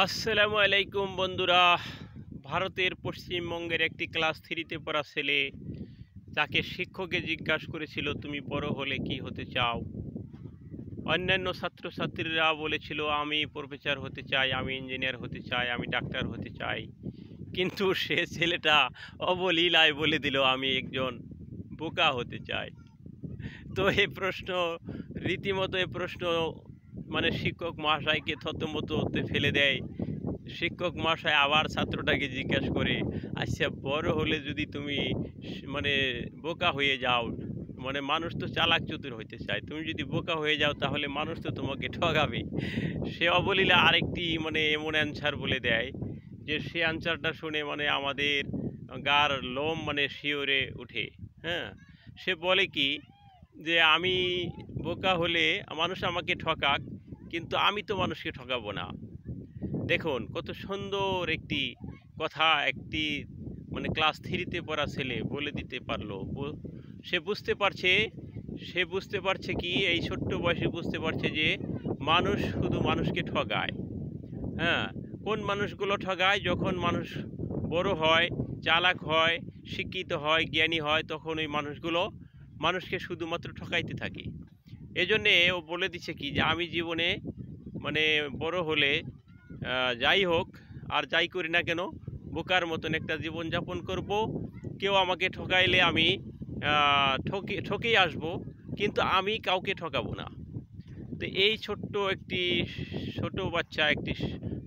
আসসালামু আলাইকুম বন্ধুরা। ভারতের পশ্চিমবঙ্গের একটি ক্লাস 3-তে পড়া ছেলে, যাকে শিক্ষকে জিজ্ঞাসা করেছিল তুমি বড় হলে কি হতে চাও। অন্যান্য ছাত্রছাত্রীরা বলেছিল আমি প্রফেসর হতে চাই, আমি ইঞ্জিনিয়ার হতে চাই, আমি ডাক্তার হতে চাই। কিন্তু সে ছেলেটা অবলীলায় বলে দিল আমি একজন বোকা হতে চাই। তো এই প্রশ্ন রীতিমতো এই প্রশ্ন মানে শিক্ষক মহাশয়কে থতমততে ফেলে দেয়। শিক্ষক মহাশয় আবার ছাত্রটাকে জিজ্ঞাসা করে, আচ্ছা বড় হলে যদি তুমি মানে বোকা হয়ে যাও, মানে মানুষ তো চালাক চতুর হইতে চায়, তুমি যদি বোকা হয়ে যাও তাহলে মানুষ তো তোমাকে ঠগাবে। সে অবলীলা আরেকটি মানে এমন অ্যান্সার বলে দেয় যে সে অ্যান্সারটা শুনে মানে আমাদের গার লোম মানে শিওরে উঠে। হ্যাঁ, সে বলে কি যে আমি বোকা হলে মানুষ আমাকে ঠকাক, কিন্তু আমি তো মানুষকে ঠকাবো না। দেখুন কত সুন্দর একটি কথা একটি মানে ক্লাস 3-তে পড়া ছেলে বলে দিতে পারলো। সে বুঝতে পারছে কি এই ছোট্ট বয়সে বুঝতে পারছে যে মানুষ শুধু মানুষকে ঠগায়। হ্যাঁ, কোন মানুষগুলো ঠগায়? যখন মানুষ বড় হয়, চালাক হয়, শিক্ষিত হয়, জ্ঞানী হয়, তখন ওই মানুষগুলো মানুষকে শুধুমাত্র ঠকাইতে থাকে। এজন্যে ও বলে দিচ্ছে কি যে আমি জীবনে মানে বড় হলে যাই হোক আর যাই করি না কেন বোকার মতন একটা জীবনযাপন করব। কেউ আমাকে ঠকাইলে আমি ঠকেই আসবো, কিন্তু আমি কাউকে ঠকাবো না। তো এই ছোট বাচ্চা একটি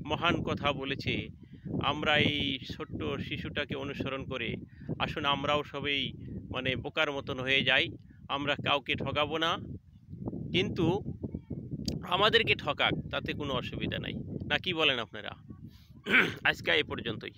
মহান কথা বলেছে। আমরা এই ছোট্ট শিশুটাকে অনুসরণ করে আসুন আমরাও সবাই মানে বোকার মতন হয়ে যাই। আমরা কাউকে ঠকাবো না, কিন্তু আমাদেরকে ঠকাক তাতে কোনো অসুবিধা নাই। না কি বলেন আপনারা? আজকে এই পর্যন্তই।